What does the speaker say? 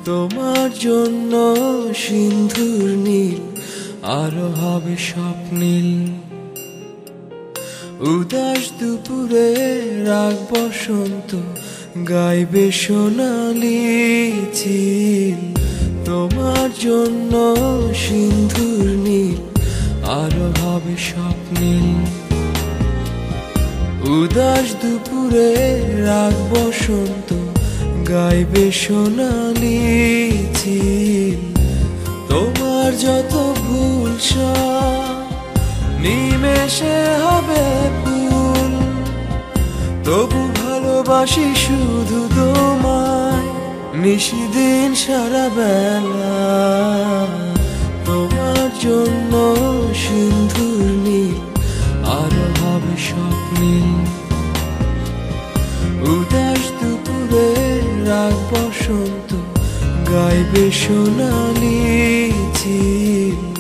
তোমার জন্য সিন্ধুর নীল আরো হবে স্বপ্নীল। উদাস দুপুরে রাগ বসন্ত গাইবে সোনালি চিল। তোমার জন্য সিন্ধুর নীল আরো হবে স্বপ্নীল। উদাস দুপুরে রাগ বসন্ত গাইবে সোনালি চিল। তোমার যত ভুল নিমেষে হবে ভুল, তবু ভালোবাসি শুধু তোমায় নিশিদিন সারা বেলা। তোমার জন্য সিন্ধুর নীল আরো হবে স্বপ্নীল। উদাস দুপুরে রাগ বসন্ত গাইবে সোনালি চিল।